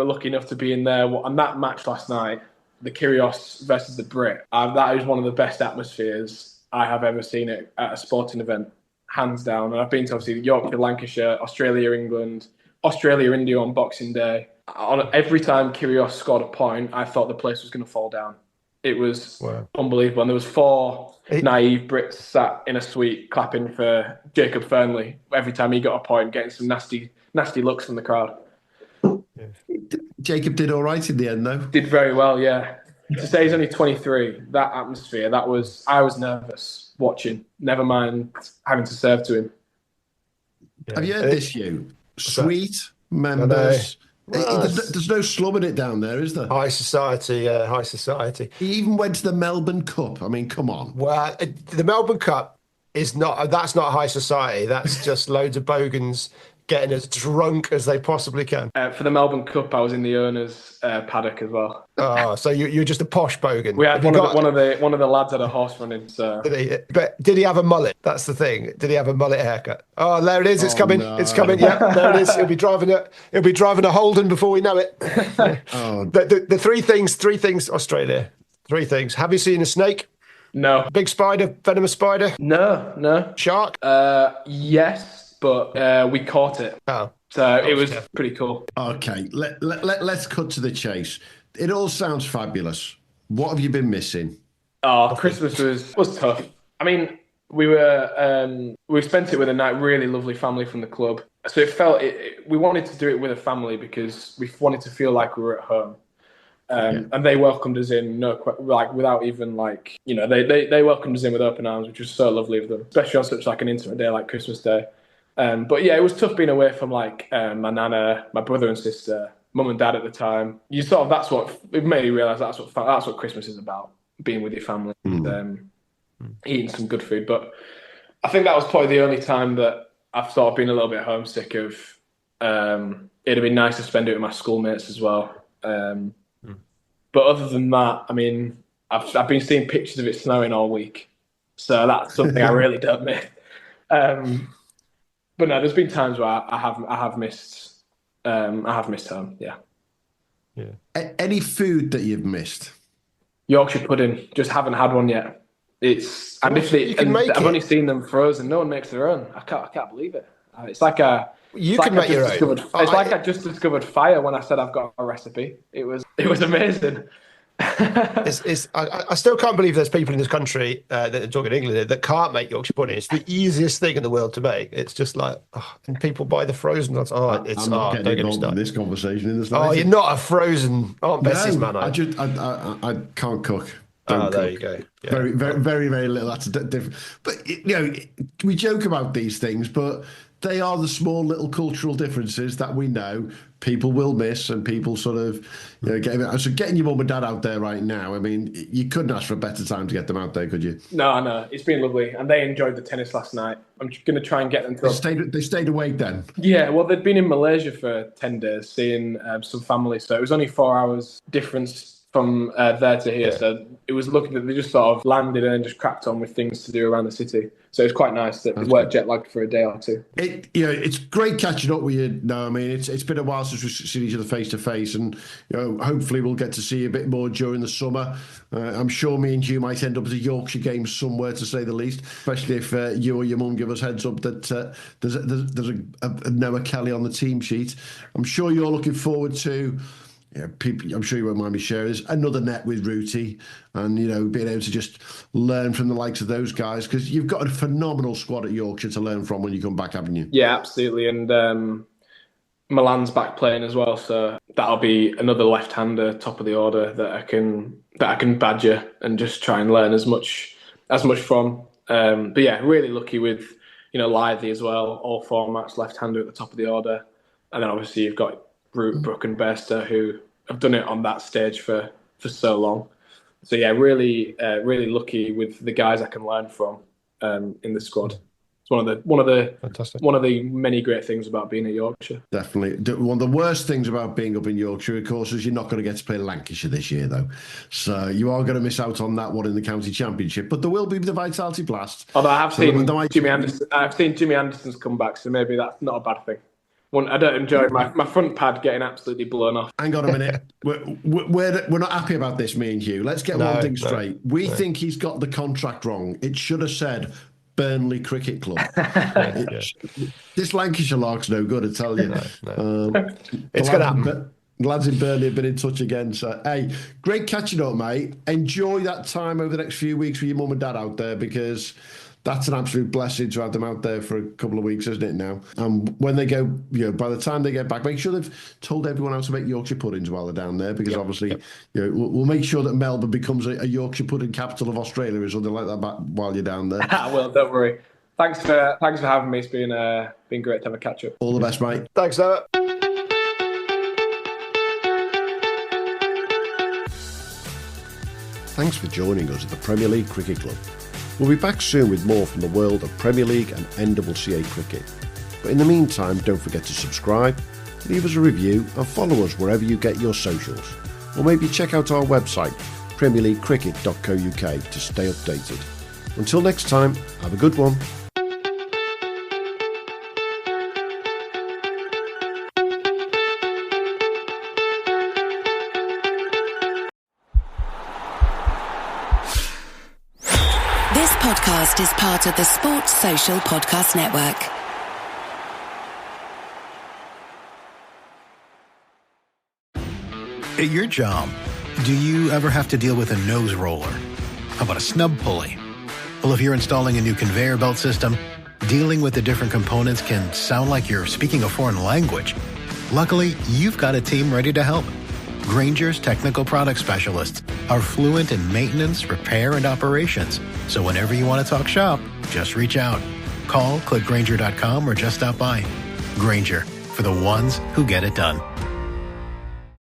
Speaker 8: lucky enough to be in there. And that match last night, the Kyrgios versus the Brit, that is one of the best atmospheres I have ever seen it at a sporting event, hands down. And I've been to obviously Yorkshire, Lancashire, Australia, England, Australia, India on Boxing Day. Every time Kyrgios scored a point, I thought the place was going to fall down. It was unbelievable. And there was 4 naive Brits sat in a suite clapping for Jacob Fernley every time he got a point, getting some nasty looks from the crowd.
Speaker 6: Jacob did all right in the end, though.
Speaker 8: Did very well, yeah. To say he's only 23, that atmosphere, I was nervous watching, never mind having to serve to him.
Speaker 6: Yeah. Have you heard this, Hugh? Sweet members. There's no slumming it down there, is there?
Speaker 7: High society, high society.
Speaker 6: He even went to the Melbourne Cup. I mean, come on.
Speaker 7: Well, the Melbourne Cup that's not high society. That's just loads of bogans getting as drunk as they possibly can.
Speaker 13: For the Melbourne Cup, I was in the owners' paddock as well.
Speaker 7: Oh, so you're just a posh bogan.
Speaker 13: We had one of the lads had a horse running. So
Speaker 7: did he have a mullet? That's the thing. Did he have a mullet haircut? Oh, there it is. It's coming.
Speaker 6: No.
Speaker 7: It's coming. Yeah, there it is. He'll be driving a Holden before we know it. The three things. Australia. 3 things. Have you seen a snake?
Speaker 13: No.
Speaker 7: Big spider, venomous spider?
Speaker 13: No.
Speaker 7: Shark?
Speaker 13: Yes, but we caught it.
Speaker 7: Oh.
Speaker 13: So it was pretty cool.
Speaker 6: Okay, let's cut to the chase. It all sounds fabulous. What have you been missing?
Speaker 13: Oh, Christmas was tough. I mean, we spent it with a really lovely family from the club. So it felt we wanted to do it with a family because we wanted to feel like we were at home. And they welcomed us in, without even they welcomed us in with open arms, which was so lovely of them, especially on such an intimate day like Christmas Day. But yeah, it was tough being away from my nana, my brother and sister, mum and dad at the time. You sort of it made me realise that's what Christmas is about, being with your family, and eating some good food. But I think that was probably the only time that I've sort of been a little bit homesick of. It'd have been nice to spend it with my schoolmates as well. But other than that, I mean, I've been seeing pictures of it snowing all week, so that's something I really don't miss. But no, there's been times where I have missed home. Yeah.
Speaker 6: Any food that you've missed?
Speaker 13: Yorkshire pudding. Just haven't had one yet. I've only seen them frozen. No one makes their own. I can't believe it. It's like a.
Speaker 7: You can make your own.
Speaker 13: It's like I just discovered fire when I said I've got a recipe. It was amazing.
Speaker 7: I still can't believe there's people in this country that are talking English that can't make Yorkshire pudding. It's the easiest thing in the world to make. It's just and people buy the frozen ones. I'm not getting involved in
Speaker 6: this conversation.
Speaker 7: You're not a frozen. Bessie's man.
Speaker 6: I can't cook.
Speaker 7: There you go. Yeah.
Speaker 6: Very, very, very, very little. That's different. But we joke about these things, but they are the small little cultural differences that we know people will miss, and people sort of getting your mum and dad out there right now. I mean, you couldn't ask for a better time to get them out there, could you?
Speaker 13: No, it's been lovely, and they enjoyed the tennis last night. I'm going to try and get them to.
Speaker 6: They stayed awake then.
Speaker 13: Yeah, well, they'd been in Malaysia for 10 days, seeing some family, so it was only 4 hours difference from there to here. So it was lucky that they just sort of landed and just cracked on with things to do around the city. So it's quite nice that they weren't jet lagged for a day or two.
Speaker 6: It's great catching up with you. No, I mean, it's been a while since we've seen each other face to face, and hopefully we'll get to see you a bit more during the summer. I'm sure me and Hugh might end up at a Yorkshire game somewhere, to say the least, especially if you or your mum give us heads up that there's a Noah Kelly on the team sheet. I'm sure you're looking forward to. I'm sure you won't mind me sharing this, another net with Rooty, and being able to just learn from the likes of those guys, because you've got a phenomenal squad at Yorkshire to learn from when you come back, haven't you?
Speaker 13: Yeah, absolutely. And Milan's back playing as well, so that'll be another left-hander top of the order that I can badger and just try and learn as much from. But yeah, really lucky with Lively as well, all formats, left-hander at the top of the order, and then obviously you've got Root, Brook and Bairstow, who have done it on that stage for so long. So yeah, really lucky with the guys I can learn from in the squad. It's one of the many great things about being at Yorkshire.
Speaker 6: Definitely. One of the worst things about being up in Yorkshire, of course, is you're not going to get to play Lancashire this year, though. So you are going to miss out on that one in the county championship. But there will be the Vitality Blast.
Speaker 13: Although I've seen Jimmy Anderson's come back, so maybe that's not a bad thing. I don't enjoy my front pad getting absolutely blown off.
Speaker 6: Hang on a minute. We're not happy about this, me and Hugh. Let's get one thing straight. We think he's got the contract wrong. It should have said Burnley Cricket Club. This Lancashire lark's no good, I tell you.
Speaker 7: It's going to happen.
Speaker 6: Lads in Burnley have been in touch again. So, hey, great catching up, mate. Enjoy that time over the next few weeks with your mum and dad out there, because that's an absolute blessing to have them out there for a couple of weeks, isn't it now? And when they go, by the time they get back, make sure they've told everyone how to make Yorkshire puddings while they're down there, because obviously, we'll make sure that Melbourne becomes a Yorkshire pudding capital of Australia or something like that while you're down there.
Speaker 13: Well, don't worry. Thanks for having me. It's been great to have a catch up.
Speaker 6: All the best, mate.
Speaker 7: Thanks, Noah. Thanks for joining us at the Premier League Cricket Club. We'll be back soon with more from the world of Premier League and NWCA cricket.
Speaker 6: But in the meantime, don't forget to subscribe, leave us a review and follow us wherever you get your socials. Or maybe check out our website, premierleaguecricket.co.uk, to stay updated. Until next time, have a good one.
Speaker 14: This podcast is part of the Sports Social Podcast Network.
Speaker 5: At your job, do you ever have to deal with a nose roller? How about a snub pulley? Well, if you're installing a new conveyor belt system, dealing with the different components can sound like you're speaking a foreign language. Luckily, you've got a team ready to help. Grainger's technical product specialists are fluent in maintenance, repair, and operations. So whenever you want to talk shop, just reach out. Call, click Grainger.com, or just stop by. Grainger, for the ones who get it done.